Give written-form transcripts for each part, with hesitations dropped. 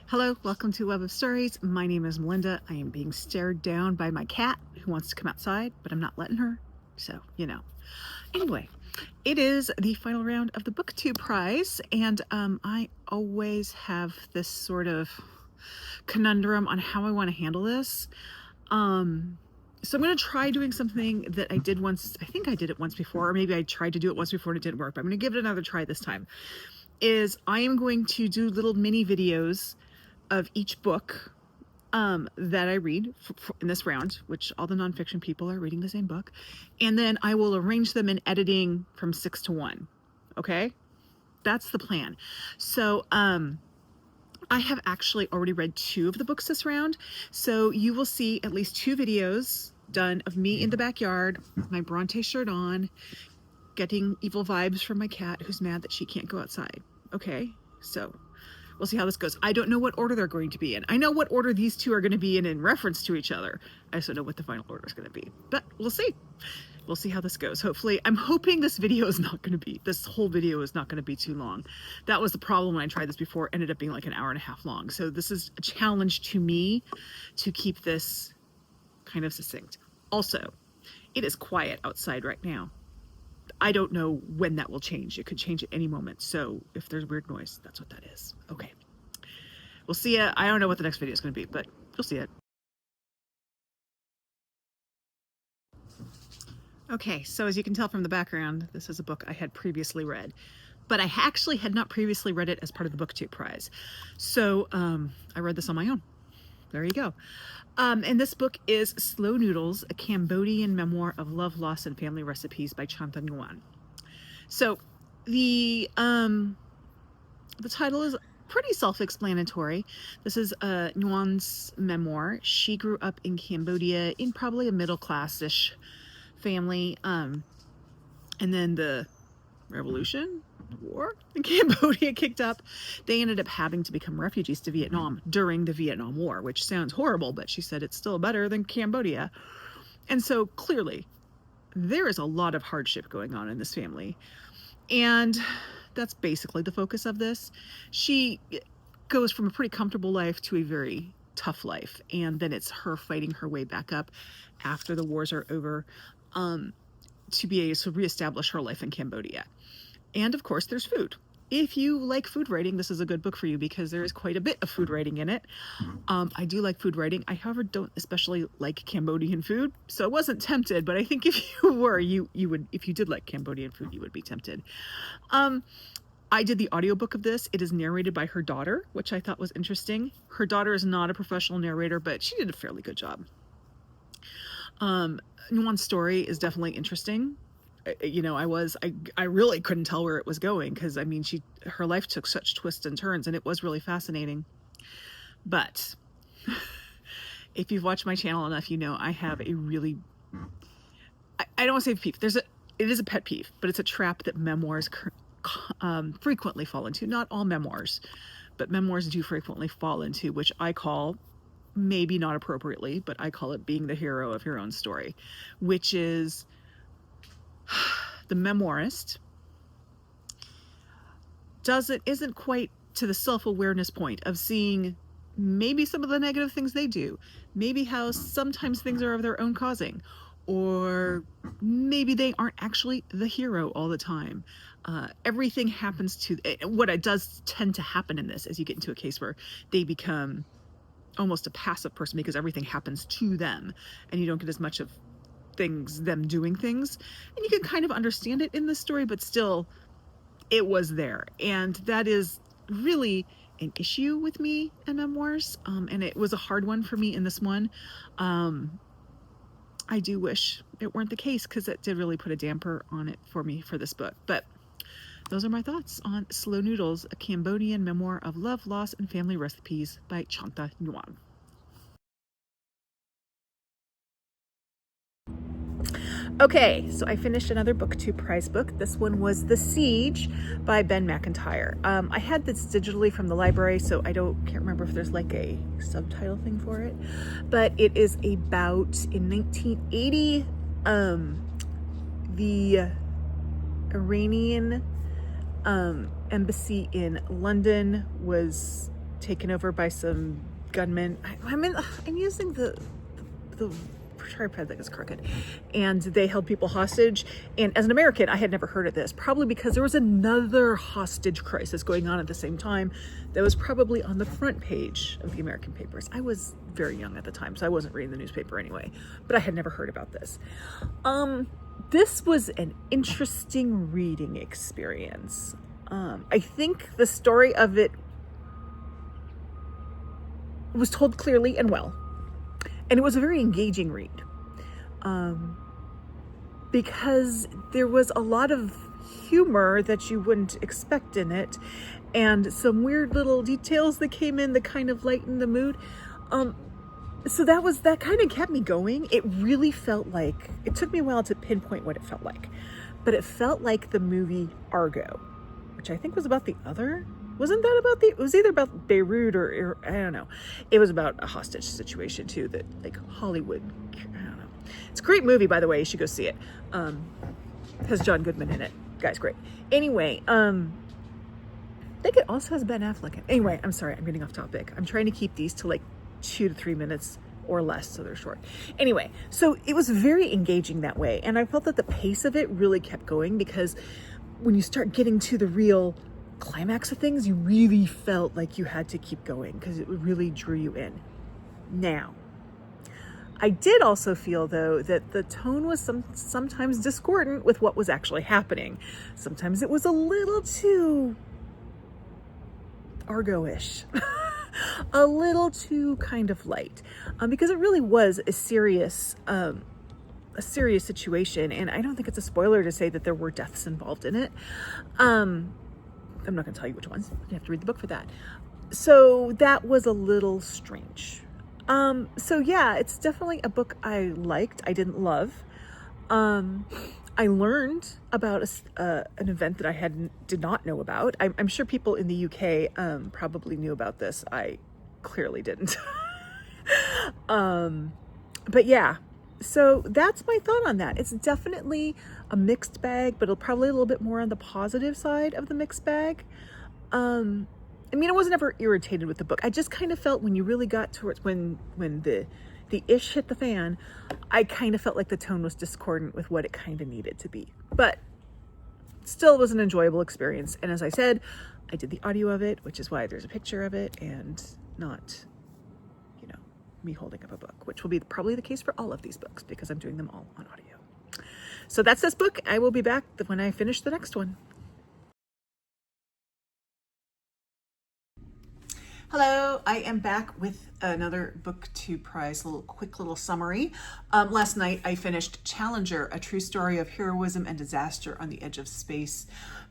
Hello, welcome to Web of Stories. My name is Melinda. I am being stared down by my cat who wants to come outside, but I'm not letting her. So, Anyway, it is the final round of the BookTube prize, and I always have this sort of conundrum on how I want to handle this. So I'm going to try doing something that I did once. I think I did it once before, or maybe I tried to do it once before and it didn't work, but I'm going to give it another try this time. I am going to do little mini videos of each book that I read in this round, which all the nonfiction people are reading the same book, and then I will arrange them in editing from 6 to 1. Okay, that's the plan. So I have actually already read 2 of the books this round, so you will see at least 2 videos done of me in the backyard, my Bronte shirt on, getting evil vibes from my cat who's mad that she can't go outside. Okay, so we'll see how this goes. I don't know what order they're going to be in. I know what order these 2 are going to be in reference to each other. I just don't know what the final order is going to be, but we'll see. We'll see how this goes. Hopefully, I'm hoping this whole video is not going to be too long. That was the problem when I tried this before. It ended up being like an hour and a half long. So this is a challenge to me to keep this kind of succinct. Also, it is quiet outside right now. I don't know when that will change. It could change at any moment. So if there's weird noise, that's what that is. Okay. We'll see ya. I don't know what the next video is going to be, but you'll see it. Okay, so as you can tell from the background, this is a book I had previously read, but I actually had not previously read it as part of the BookTube prize. So I read this on my own. There you go. And this book is Slow Noodles, a Cambodian memoir of love, loss, and family recipes by Chantha Nguon. So the title is pretty self-explanatory. This is Nguon's memoir. She grew up in Cambodia in probably a middle-class-ish family. And then the revolution, war in Cambodia kicked up. They ended up having to become refugees to Vietnam during the Vietnam War, which sounds horrible, but she said it's still better than Cambodia. And so clearly there is a lot of hardship going on in this family. And that's basically the focus of this. She goes from a pretty comfortable life to a very tough life. And then it's her fighting her way back up after the wars are over, to be able to reestablish her life in Cambodia. And of course, there's food. If you like food writing, this is a good book for you because there is quite a bit of food writing in it. I do like food writing. I, however, don't especially like Cambodian food, so I wasn't tempted. But I think if you were, you would. If you did like Cambodian food, you would be tempted. I did the audiobook of this. It is narrated by her daughter, which I thought was interesting. Her daughter is not a professional narrator, but she did a fairly good job. Nguon's story is definitely interesting. I really couldn't tell where it was going because, I mean, her life took such twists and turns, and it was really fascinating. But if you've watched my channel enough, you know I have a really, I don't want to say peeve. It is a pet peeve, but it's a trap that memoirs frequently fall into. Not all memoirs, but memoirs do frequently fall into, which I call, maybe not appropriately, but I call it being the hero of your own story, which is the memoirist isn't quite to the self-awareness point of seeing maybe some of the negative things they do, maybe how sometimes things are of their own causing, or maybe they aren't actually the hero all the time. Everything happens to, what it does tend to happen in this as you get into a case where they become almost a passive person because everything happens to them and you don't get as much of them doing things, and you can kind of understand it in the story, but still it was there. And that is really an issue with me in memoirs, and it was a hard one for me in this one. I do wish it weren't the case because it did really put a damper on it for me for this book. But those are my thoughts on Slow Noodles, a Cambodian memoir of love, loss, and family recipes by Chantha Nguon. Okay, so I finished another BookTube prize book. This one was The Siege by Ben Macintyre. I had this digitally from the library, so I can't remember if there's like a subtitle thing for it, but it is about, in 1980, the Iranian embassy in London was taken over by some gunmen. I'm using the tripod that is crooked, and they held people hostage. And as an American, I had never heard of this, probably because there was another hostage crisis going on at the same time that was probably on the front page of the American papers. I was very young at the time, so I wasn't reading the newspaper anyway, but I had never heard about this. This was an interesting reading experience. I think the story of it was told clearly and well. And it was a very engaging read, because there was a lot of humor that you wouldn't expect in it, and some weird little details that came in that kind of lightened the mood. So that kind of kept me going. It really felt like, it took me a while to pinpoint what it felt like, but it felt like the movie Argo, which I think was about wasn't that about it was either about Beirut or I don't know. It was about a hostage situation too, that like Hollywood, I don't know. It's a great movie, by the way. You should go see it. Has John Goodman in it. Guy's great. Anyway, I think it also has Ben Affleck in it. Anyway, I'm sorry, I'm getting off topic. I'm trying to keep these to like 2 to 3 minutes or less, so they're short. Anyway, so it was very engaging that way. And I felt that the pace of it really kept going, because when you start getting to the real climax of things, you really felt like you had to keep going because it really drew you in. Now, I did also feel, though, that the tone was sometimes discordant with what was actually happening. Sometimes it was a little too Argo-ish, a little too kind of light, because it really was a serious situation, and I don't think it's a spoiler to say that there were deaths involved in it. I'm not going to tell you which ones. You have to read the book for that. So that was a little strange. So yeah, it's definitely a book I liked. I didn't love. I learned about an event that I did not know about. I'm sure people in the UK probably knew about this. I clearly didn't. But yeah. So that's my thought on that. It's definitely a mixed bag, but probably a little bit more on the positive side of the mixed bag. I mean, I wasn't ever irritated with the book. I just kind of felt when you really got towards when the ish hit the fan, I kind of felt like the tone was discordant with what it kind of needed to be. But still, it was an enjoyable experience. And as I said, I did the audio of it, which is why there's a picture of it and not me holding up a book, which will be probably the case for all of these books because I'm doing them all on audio. So that's this book. I will be back when I finish the next one. Hello, I am back with another BookTube Prize, quick little summary. Last night I finished Challenger, A True Story of Heroism and Disaster on the Edge of Space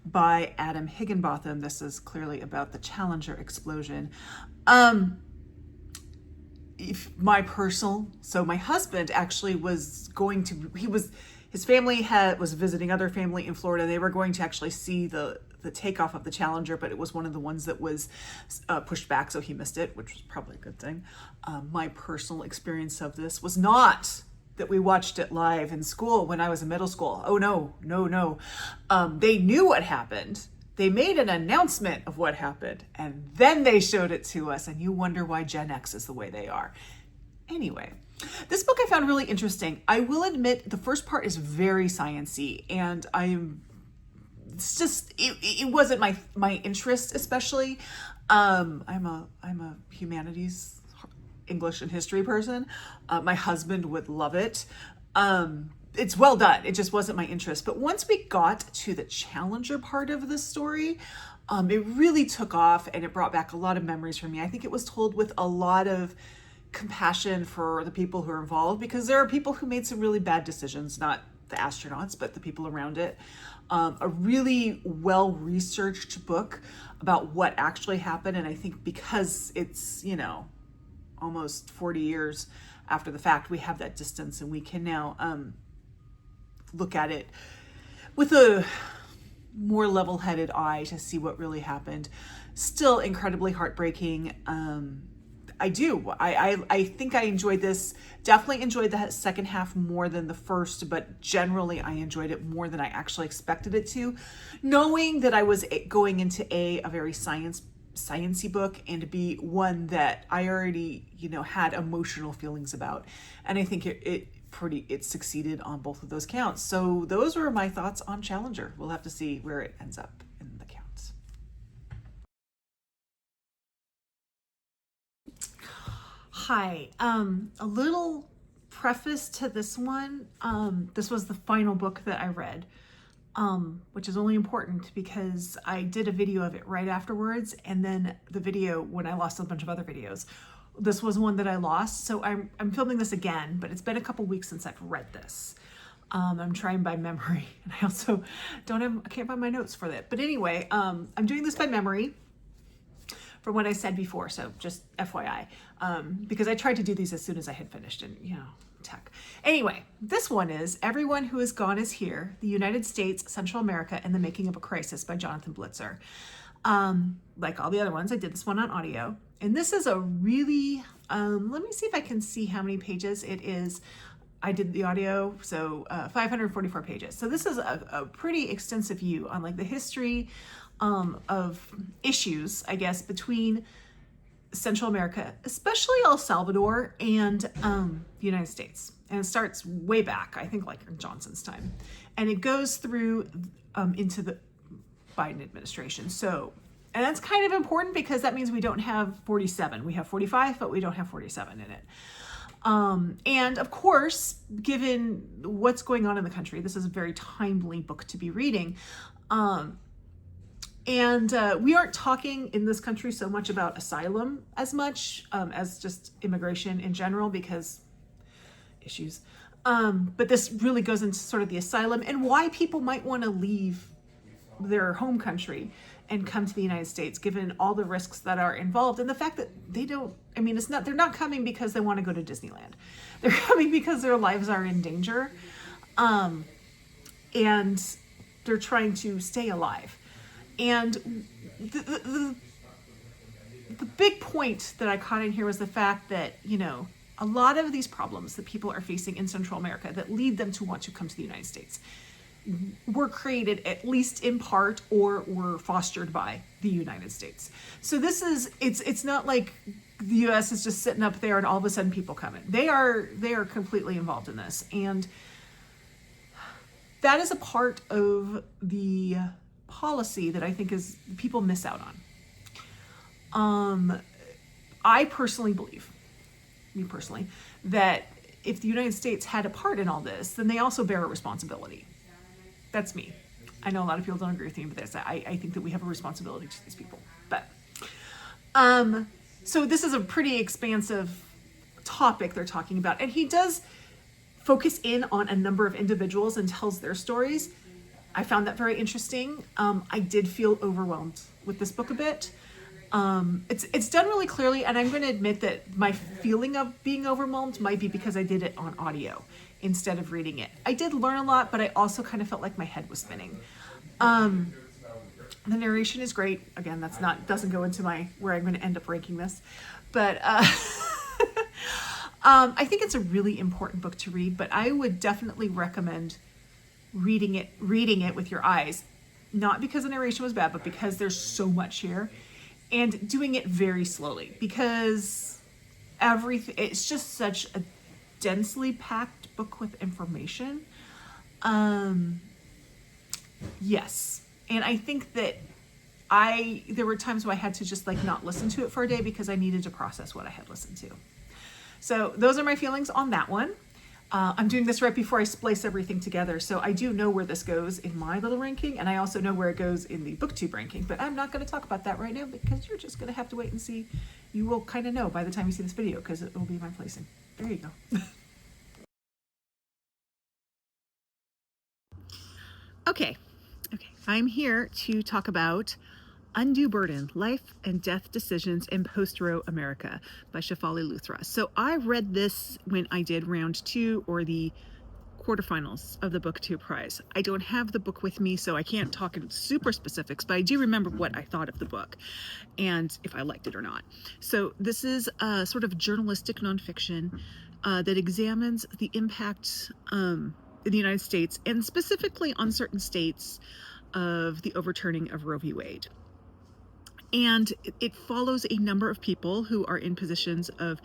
by Adam Higginbotham. This is clearly about the Challenger explosion. My husband actually was going to, his family was visiting other family in Florida. They were going to actually see the takeoff of the Challenger, but it was one of the ones that was pushed back, so he missed it, which was probably a good thing. My personal experience of this was not that we watched it live in school when I was in middle school. Oh, no. They knew what happened. They made an announcement of what happened, and then they showed it to us, and you wonder why Gen X is the way they are. Anyway, this book I found really interesting. I will admit the first part is very science-y, and it wasn't my interest, especially. I'm a humanities, English and history person. My husband would love it. It's well done. It just wasn't my interest. But once we got to the Challenger part of the story, it really took off, and it brought back a lot of memories for me. I think it was told with a lot of compassion for the people who are involved, because there are people who made some really bad decisions, not the astronauts, but the people around it. A really well-researched book about what actually happened. And I think because it's, almost 40 years after the fact, we have that distance, and we can now look at it with a more level-headed eye to see what really happened. Still incredibly heartbreaking. I think I enjoyed this. Definitely enjoyed the second half more than the first, but generally I enjoyed it more than I actually expected it to. Knowing that I was going into a very science sciencey book and to be one that I already, had emotional feelings about. And I think it succeeded on both of those counts. So those were my thoughts on Challenger. We'll have to see where it ends up in the counts. Hi, a little preface to this one. This was the final book that I read. Which is only important because I did a video of it right afterwards, and then the video when I lost a bunch of other videos. This was one that I lost, so I'm filming this again, but it's been a couple weeks since I've read this. I'm trying by memory, and I also I can't find my notes for that. But anyway, I'm doing this by memory from what I said before, so just FYI, because I tried to do these as soon as I had finished, and tech. Anyway, this one is Everyone Who Is Gone Is Here, The United States, Central America, and the Making of a Crisis by Jonathan Blitzer. Like all the other ones, I did this one on audio. And this is a really, let me see if I can see how many pages it is. I did the audio, so 544 pages. So this is a pretty extensive view on like the history of issues, I guess, between Central America, especially El Salvador and the United States. And it starts way back, I think like in Johnson's time. And it goes through into the Biden administration. So, and that's kind of important because that means we don't have 47. We have 45, but we don't have 47 in it. And of course, given what's going on in the country, this is a very timely book to be reading. And we aren't talking in this country so much about asylum as much as just immigration in general because issues. But this really goes into sort of the asylum and why people might want to leave their home country and come to the United States, given all the risks that are involved and the fact that they're not coming because they want to go to Disneyland. They're coming because their lives are in danger. And they're trying to stay alive. And the big point that I caught in here was the fact that, a lot of these problems that people are facing in Central America that lead them to want to come to the United States were created at least in part or were fostered by the United States. So this is, it's not like the US is just sitting up there and all of a sudden people come in. They are completely involved in this. And that is a part of the policy that I think is people miss out on. I personally believe, that if the United States had a part in all this, then they also bear a responsibility. That's me. I know a lot of people don't agree with me with this. I think that we have a responsibility to these people. But so this is a pretty expansive topic they're talking about, and he does focus in on a number of individuals and tells their stories. I found that very interesting. I did feel overwhelmed with this book a bit. It's done really clearly, and I'm going to admit that my feeling of being overwhelmed might be because I did it on audio instead of reading it. I did learn a lot, but I also kind of felt like my head was spinning. The narration is great. Again, doesn't go into where I'm going to end up ranking this, but I think it's a really important book to read. But I would definitely recommend reading it with your eyes, not because the narration was bad, but because there's so much here, and doing it very slowly because it's just such a densely packed book with information. Yes. And I think that there were times where I had to just not listen to it for a day because I needed to process what I had listened to. So those are my feelings on that one. I'm doing this right before I splice everything together, so I do know where this goes in my little ranking, and I also know where it goes in the BookTube ranking, but I'm not going to talk about that right now because you're just going to have to wait and see. You will kind of know by the time you see this video because it will be my placing. There you go. Okay. I'm here to talk about Undue Burden, Life and Death Decisions in Post-Roe America by Shefali Luthra. So I read this when I did round 2 or the quarterfinals of the BookTube prize. I don't have the book with me, so I can't talk in super specifics, but I do remember what I thought of the book and if I liked it or not. So this is a sort of journalistic nonfiction that examines the impact in the United States and specifically on certain states of the overturning of Roe v. Wade. And it follows a number of people who are in positions of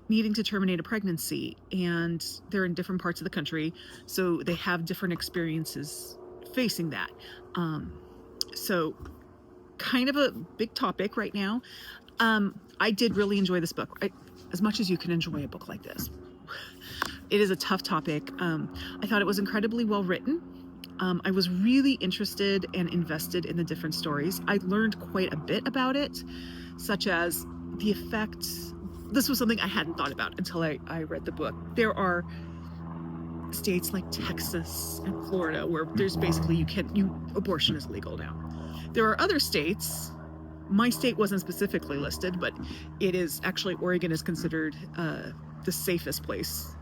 needing to terminate a pregnancy, and they're in different parts of the country, so they have different experiences facing that. So kind of a big topic right now. I did really enjoy this book, as much as you can enjoy a book like this. It is a tough topic. I thought it was incredibly well written. I was really interested and invested in the different stories. I learned quite a bit about it, such as the effect. This was something I hadn't thought about until I read the book. There are states like Texas and Florida where there's basically abortion is legal now. There are other states. My state wasn't specifically listed, but it is actually, Oregon is considered the safest place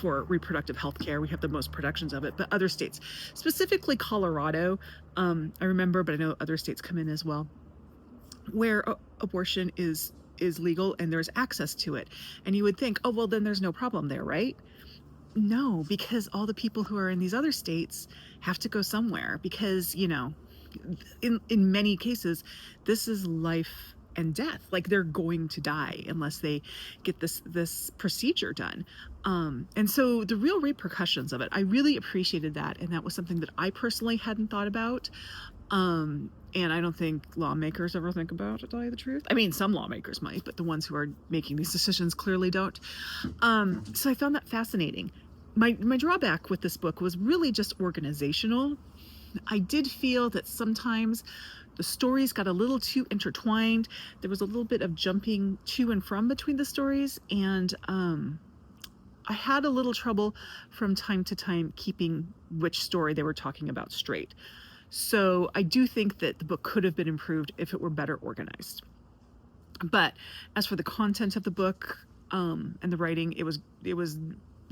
for reproductive health care. We have the most productions of it, but other states, specifically Colorado, I remember, but I know other states come in as well, where abortion is legal and there's access to it. And you would think, oh, well, then there's no problem there, right? No, because all the people who are in these other states have to go somewhere because, in many cases, this is life and death. Like, they're going to die unless they get this procedure done. And so the real repercussions of it, I really appreciated that. And that was something that I personally hadn't thought about. And I don't think lawmakers ever think about, to tell you the truth. I mean, some lawmakers might, but the ones who are making these decisions clearly don't. So I found that fascinating. My drawback with this book was really just organizational. I did feel that sometimes the stories got a little too intertwined. There was a little bit of jumping to and from between the stories, and I had a little trouble from time to time keeping which story they were talking about straight. So I do think that the book could have been improved if it were better organized. But as for the content of the book and the writing, it was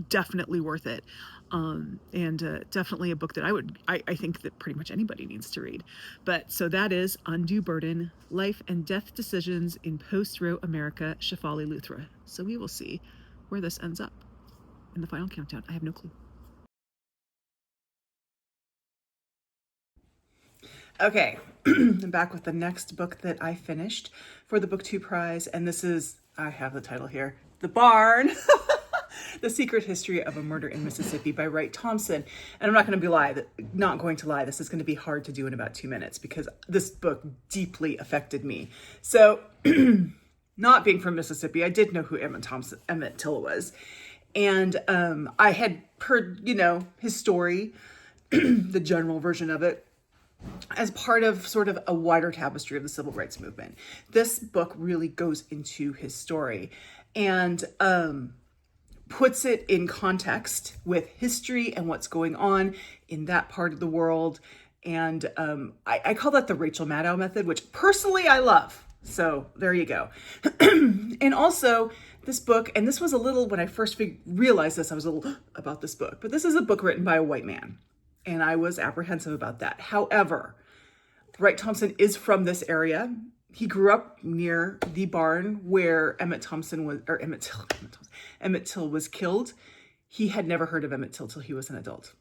definitely worth it. And definitely a book that I think that pretty much anybody needs to read. But so that is Undue Burden, Life and Death Decisions in Post-Roe America, Shefali, Luthra. So we will see where this ends up in the final countdown. I have no clue. Okay, I'm back with the next book that I finished for the BookTube prize, and this is, I have the title here, The Barn, The Secret History of a Murder in Mississippi by Wright, Thompson. And I'm not going to lie, this is going to be hard to do in about 2 minutes because this book deeply affected me. So, not being from Mississippi, I did know who Emmett Till was. And I had heard, his story, the general version of it, as part of sort of a wider tapestry of the civil rights movement. This book really goes into his story and puts it in context with history and what's going on in that part of the world. And I call that the Rachel Maddow method, which personally I love. So there you go. And also this book, and this was a little, when I first realized this, I was a little about this book, but this is a book written by a white man. And I was apprehensive about that. However, Wright Thompson is from this area. He grew up near the barn where Emmett Till was killed. He had never heard of Emmett Till he was an adult.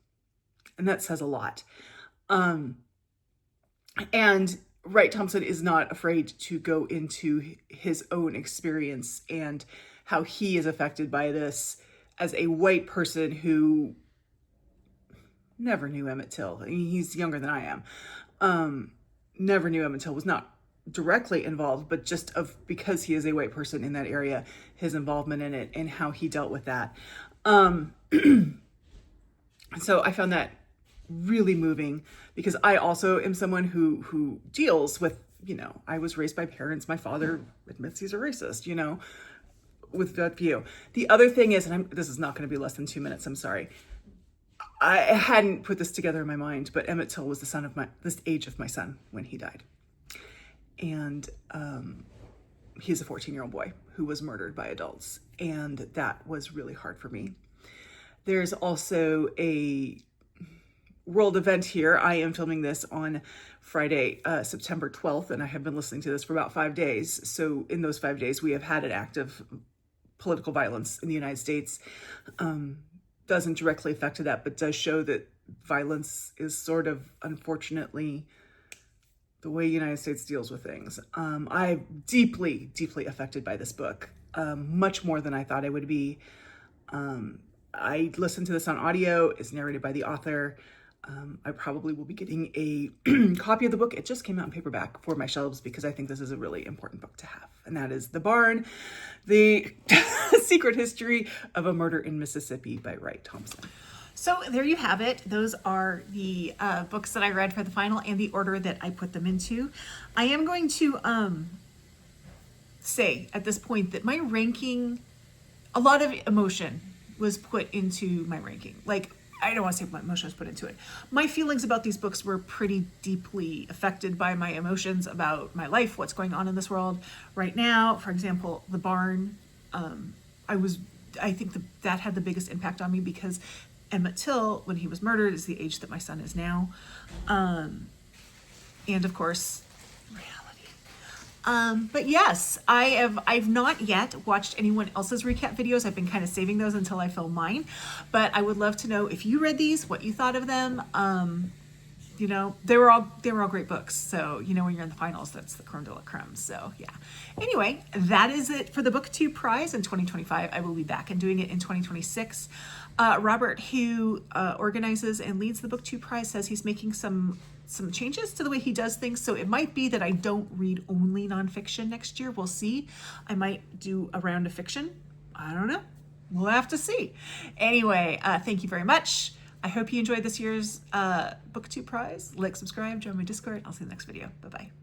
And that says a lot. And Wright Thompson is not afraid to go into his own experience and how he is affected by this as a white person who never knew Emmett Till. I mean, he's younger than I am. Never knew Emmett Till, was not directly involved, but just because he is a white person in that area, his involvement in it and how he dealt with that. So I found that really moving because I also am someone who deals with, I was raised by parents. My father admits he's a racist, with that view. The other thing is, and this is not going to be less than 2 minutes, I'm sorry. I hadn't put this together in my mind, but Emmett Till was this age of my son when he died. And he's a 14-year-old boy who was murdered by adults. And that was really hard for me. There's also a world event here. I am filming this on Friday, September 12th, and I have been listening to this for about 5 days. So in those 5 days, we have had an act of political violence in the United States. Doesn't directly affect that, but does show that violence is sort of, unfortunately, the way the United States deals with things. I'm deeply, deeply affected by this book, much more than I thought I would be. I listened to this on audio. It's narrated by the author. I probably will be getting a copy of the book. It just came out in paperback for my shelves because I think this is a really important book to have. And that is The Barn, The Secret History of a Murder in Mississippi by Wright, Thompson. So there you have it. Those are the books that I read for the final and the order that I put them into. I am going to say at this point that my ranking, a lot of emotion was put into my ranking. Like, I don't want to say my emotion was put into it. My feelings about these books were pretty deeply affected by my emotions about my life, what's going on in this world right now. For example, The Barn, I think that had the biggest impact on me because Emmett Till, when he was murdered, is the age that my son is now. And of course, reality. But yes, I've not yet watched anyone else's recap videos. I've been kind of saving those until I film mine. But I would love to know if you read these, what you thought of them. You know, they were all great books. So, you know, when you're in the finals, that's the creme de la creme. So yeah. Anyway, that is it for the BookTube prize in 2025. I will be back and doing it in 2026. Robert, who organizes and leads the BookTube prize, says he's making some changes to the way he does things. So it might be that I don't read only nonfiction next year. We'll see. I might do a round of fiction. I don't know. We'll have to see. Anyway, thank you very much. I hope you enjoyed this year's BookTube prize. Like, subscribe, join my Discord. I'll see you in the next video. Bye-bye.